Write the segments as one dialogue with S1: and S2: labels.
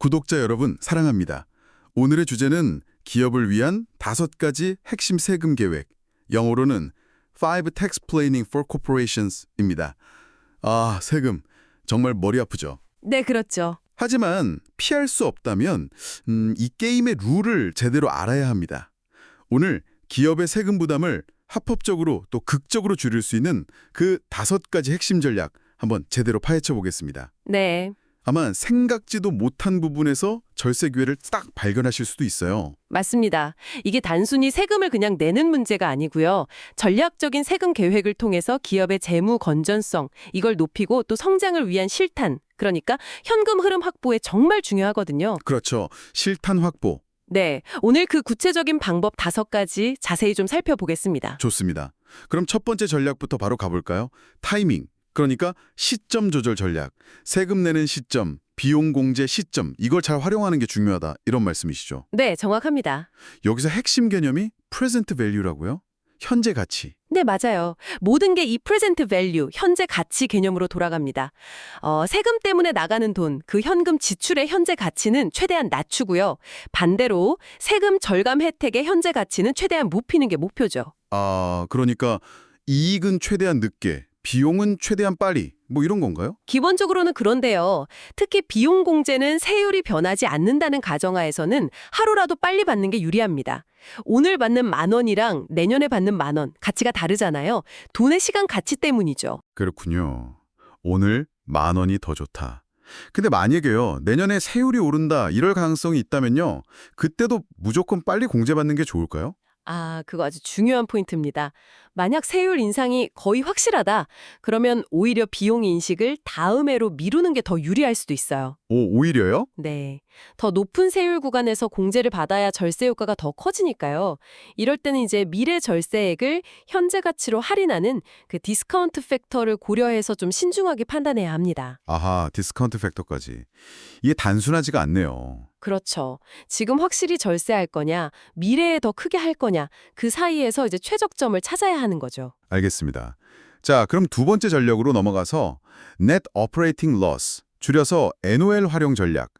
S1: 구독자 여러분 사랑합니다. 오늘의 주제는 기업을 위한 5가지 핵심 세금 계획, 영어로는 Five Tax Planning for Corporations입니다. 아, 세금. 정말 머리 아프죠?
S2: 네, 그렇죠.
S1: 하지만 피할 수 없다면 이 게임의 룰을 제대로 알아야 합니다. 오늘 기업의 세금 부담을 합법적으로 또 극적으로 줄일 수 있는 그 5가지 핵심 전략 한번 제대로 파헤쳐 보겠습니다.
S2: 네,
S1: 아마 생각지도 못한 부분에서 절세 기회를 딱 발견하실 수도 있어요.
S2: 맞습니다. 이게 단순히 세금을 그냥 내는 문제가 아니고요. 전략적인 세금 계획을 통해서 기업의 재무 건전성, 이걸 높이고 또 성장을 위한 실탄, 그러니까 현금 흐름 확보에 정말 중요하거든요.
S1: 그렇죠. 실탄 확보.
S2: 네, 오늘 그 구체적인 방법 5가지 자세히 좀 살펴보겠습니다.
S1: 좋습니다. 그럼 첫 번째 전략부터 바로 가볼까요? 타이밍. 그러니까 시점 조절 전략. 세금 내는 시점, 비용 공제 시점, 이걸 잘 활용하는 게 중요하다. 이런 말씀이시죠.
S2: 네, 정확합니다.
S1: 여기서 핵심 개념이 present value라고요? 현재 가치.
S2: 네, 맞아요. 모든 게 이 프레젠트 밸류, 현재 가치 개념으로 돌아갑니다. 세금 때문에 나가는 돈, 그 현금 지출의 현재 가치는 최대한 낮추고요. 반대로 세금 절감 혜택의 현재 가치는 최대한 높이는 게 목표죠.
S1: 그러니까 이익은 최대한 늦게, 비용은 최대한 빨리, 뭐 이런 건가요?
S2: 기본적으로는 그런데요. 특히 비용 공제는 세율이 변하지 않는다는 가정하에서는 하루라도 빨리 받는 게 유리합니다. 오늘 받는 10,000원이랑 내년에 받는 10,000원, 가치가 다르잖아요. 돈의 시간 가치 때문이죠.
S1: 그렇군요. 오늘 10,000원이 더 좋다. 근데 만약에요, 내년에 세율이 오른다, 이럴 가능성이 있다면요, 그때도 무조건 빨리 공제받는 게 좋을까요?
S2: 그거 아주 중요한 포인트입니다. 만약 세율 인상이 거의 확실하다, 그러면 오히려 비용 인식을 다음 해로 미루는 게 더 유리할 수도 있어요.
S1: 오히려요?
S2: 네. 더 높은 세율 구간에서 공제를 받아야 절세 효과가 더 커지니까요. 이럴 때는 이제 미래 절세액을 현재 가치로 할인하는 그 디스카운트 팩터를 고려해서 좀 신중하게 판단해야 합니다.
S1: 아하, 디스카운트 팩터까지. 이게 단순하지가 않네요.
S2: 그렇죠. 지금 확실히 절세할 거냐, 미래에 더 크게 할 거냐, 그 사이에서 이제 최적점을 찾아야 하는 거죠.
S1: 알겠습니다. 자, 그럼 두 번째 전략으로 넘어가서 Net Operating Loss, 줄여서 NOL 활용 전략.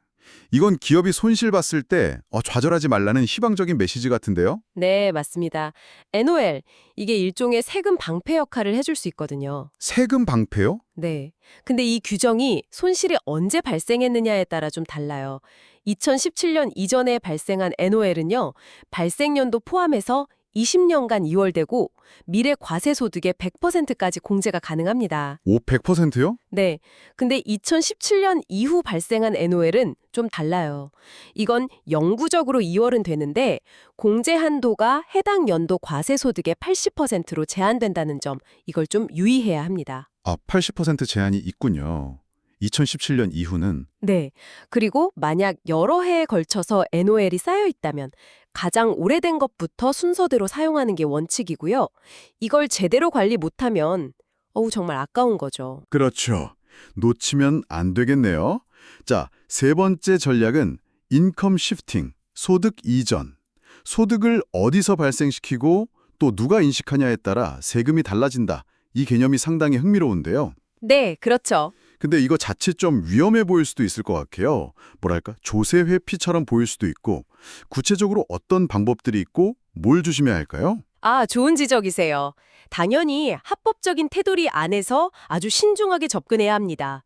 S1: 이건 기업이 손실 봤을 때 좌절하지 말라는 희망적인 메시지 같은데요?
S2: 네, 맞습니다. NOL, 이게 일종의 세금 방패 역할을 해줄 수 있거든요.
S1: 세금 방패요?
S2: 네. 근데 이 규정이 손실이 언제 발생했느냐에 따라 좀 달라요. 2017년 이전에 발생한 NOL은요, 발생연도 포함해서 20년간 이월되고 미래 과세소득의 100%까지 공제가 가능합니다.
S1: 100%요?
S2: 네. 근데 2017년 이후 발생한 NOL은 좀 달라요. 이건 영구적으로 이월은 되는데 공제 한도가 해당 연도 과세소득의 80%로 제한된다는 점, 이걸 좀 유의해야 합니다.
S1: 80% 제한이 있군요. 2017년 이후는
S2: 네. 그리고 만약 여러 해에 걸쳐서 NOL이 쌓여 있다면 가장 오래된 것부터 순서대로 사용하는 게 원칙이고요. 이걸 제대로 관리 못하면 정말 아까운 거죠.
S1: 그렇죠. 놓치면 안 되겠네요. 자, 세 번째 전략은 인컴 시프팅, 소득 이전. 소득을 어디서 발생시키고 또 누가 인식하냐에 따라 세금이 달라진다. 이 개념이 상당히 흥미로운데요.
S2: 네, 그렇죠.
S1: 근데 이거 자칫 좀 위험해 보일 수도 있을 것 같아요. 뭐랄까, 조세 회피처럼 보일 수도 있고, 구체적으로 어떤 방법들이 있고 뭘 조심해야 할까요?
S2: 좋은 지적이세요. 당연히 합법적인 테두리 안에서 아주 신중하게 접근해야 합니다.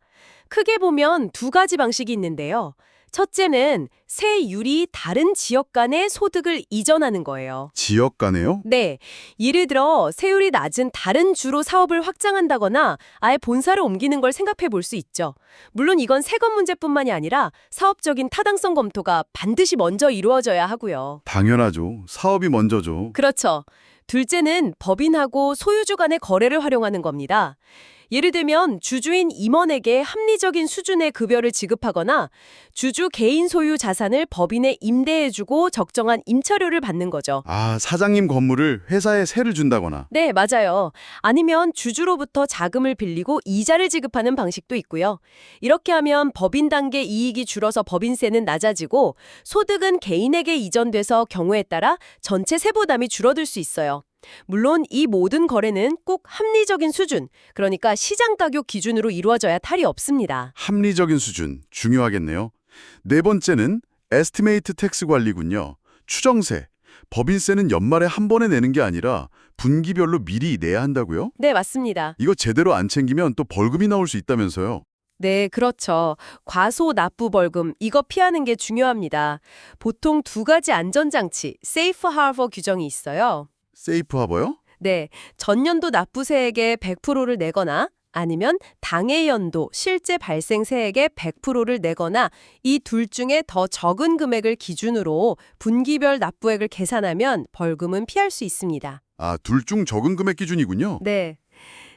S2: 크게 보면 2가지 방식이 있는데요. 첫째는 세율이 다른 지역 간의 소득을 이전하는 거예요.
S1: 지역 간에요?
S2: 네. 예를 들어 세율이 낮은 다른 주로 사업을 확장한다거나 아예 본사를 옮기는 걸 생각해 볼 수 있죠. 물론 이건 세금 문제뿐만이 아니라 사업적인 타당성 검토가 반드시 먼저 이루어져야 하고요.
S1: 당연하죠. 사업이 먼저죠.
S2: 그렇죠. 둘째는 법인하고 소유주 간의 거래를 활용하는 겁니다. 예를 들면 주주인 임원에게 합리적인 수준의 급여를 지급하거나 주주 개인 소유 자산을 법인에 임대해주고 적정한 임차료를 받는 거죠.
S1: 사장님 건물을 회사에 세를 준다거나.
S2: 네, 맞아요. 아니면 주주로부터 자금을 빌리고 이자를 지급하는 방식도 있고요. 이렇게 하면 법인 단계 이익이 줄어서 법인세는 낮아지고 소득은 개인에게 이전돼서 경우에 따라 전체 세부담이 줄어들 수 있어요. 물론 이 모든 거래는 꼭 합리적인 수준, 그러니까 시장 가격 기준으로 이루어져야 탈이 없습니다.
S1: 합리적인 수준, 중요하겠네요. 네 번째는 에스티메이트 텍스 관리군요. 추정세. 법인세는 연말에 한 번에 내는 게 아니라 분기별로 미리 내야 한다고요?
S2: 네, 맞습니다.
S1: 이거 제대로 안 챙기면 또 벌금이 나올 수 있다면서요.
S2: 네, 그렇죠. 과소 납부 벌금, 이거 피하는 게 중요합니다. 보통 두 가지 안전장치, 세이프 하버 규정이 있어요.
S1: 세이프 하버요?
S2: 네, 전년도 납부세액의 100%를 내거나 아니면 당해 연도 실제 발생 세액의 100%를 내거나 이 둘 중에 더 적은 금액을 기준으로 분기별 납부액을 계산하면 벌금은 피할 수 있습니다.
S1: 아, 둘 중 적은 금액 기준이군요.
S2: 네.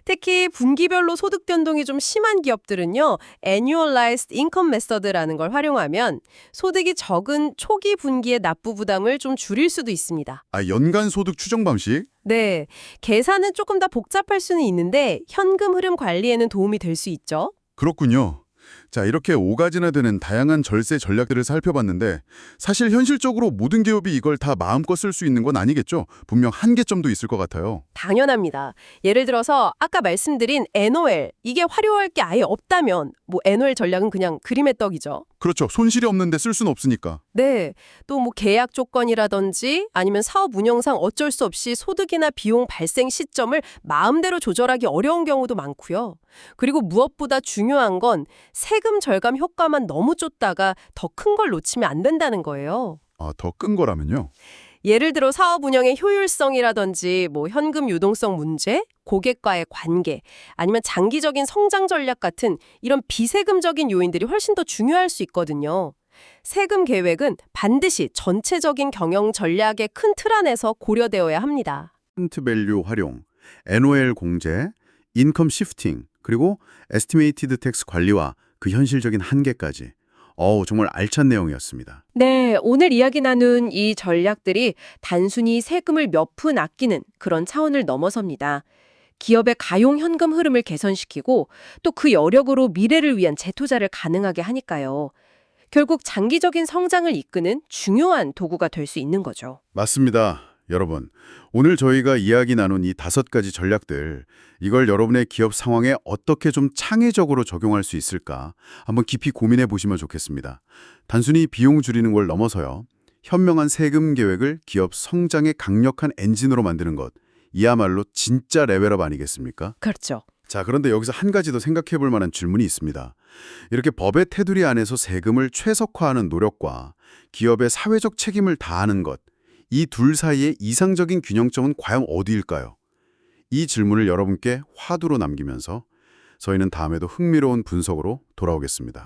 S2: 특히 분기별로 소득 변동이 좀 심한 기업들은요, Annualized Income Method라는 걸 활용하면 소득이 적은 초기 분기의 납부 부담을 좀 줄일 수도 있습니다.
S1: 아, 연간 소득 추정 방식?
S2: 네, 계산은 조금 더 복잡할 수는 있는데 현금 흐름 관리에는 도움이 될 수 있죠.
S1: 그렇군요. 자, 이렇게 5가지나 되는 다양한 절세 전략들을 살펴봤는데 사실 현실적으로 모든 기업이 이걸 다 마음껏 쓸 수 있는 건 아니겠죠? 분명 한계점도 있을 것 같아요.
S2: 당연합니다. 예를 들어서 아까 말씀드린 NOL, 이게 활용할 게 아예 없다면 NOL 전략은 그냥 그림의 떡이죠.
S1: 그렇죠. 손실이 없는데 쓸 수는 없으니까.
S2: 네, 또 계약 조건이라든지 아니면 사업 운영상 어쩔 수 없이 소득이나 비용 발생 시점을 마음대로 조절하기 어려운 경우도 많고요. 그리고 무엇보다 중요한 건 세금 절감 효과만 너무 쫓다가 더 큰 걸 놓치면 안 된다는 거예요.
S1: 아, 더 큰 거라면요?
S2: 예를 들어 사업 운영의 효율성이라든지 현금 유동성 문제, 고객과의 관계, 아니면 장기적인 성장 전략 같은 이런 비세금적인 요인들이 훨씬 더 중요할 수 있거든요. 세금 계획은 반드시 전체적인 경영 전략의 큰 틀 안에서 고려되어야 합니다.
S1: 프렌트 밸류 활용, NOL 공제, 인컴 시프팅, 그리고 에스티메이티드 텍스 관리와 그 현실적인 한계까지. 정말 알찬 내용이었습니다.
S2: 네, 오늘 이야기 나눈 이 전략들이 단순히 세금을 몇 푼 아끼는 그런 차원을 넘어섭니다. 기업의 가용 현금 흐름을 개선시키고 또 그 여력으로 미래를 위한 재투자를 가능하게 하니까요. 결국 장기적인 성장을 이끄는 중요한 도구가 될 수 있는 거죠.
S1: 맞습니다. 여러분, 오늘 저희가 이야기 나눈 이 5가지 전략들, 이걸 여러분의 기업 상황에 어떻게 좀 창의적으로 적용할 수 있을까 한번 깊이 고민해 보시면 좋겠습니다. 단순히 비용 줄이는 걸 넘어서요. 현명한 세금 계획을 기업 성장의 강력한 엔진으로 만드는 것, 이야말로 진짜 레벨업 아니겠습니까?
S2: 그렇죠.
S1: 자, 그런데 여기서 한 가지 더 생각해 볼 만한 질문이 있습니다. 이렇게 법의 테두리 안에서 세금을 최적화하는 노력과 기업의 사회적 책임을 다하는 것, 이 둘 사이의 이상적인 균형점은 과연 어디일까요? 이 질문을 여러분께 화두로 남기면서 저희는 다음에도 흥미로운 분석으로 돌아오겠습니다.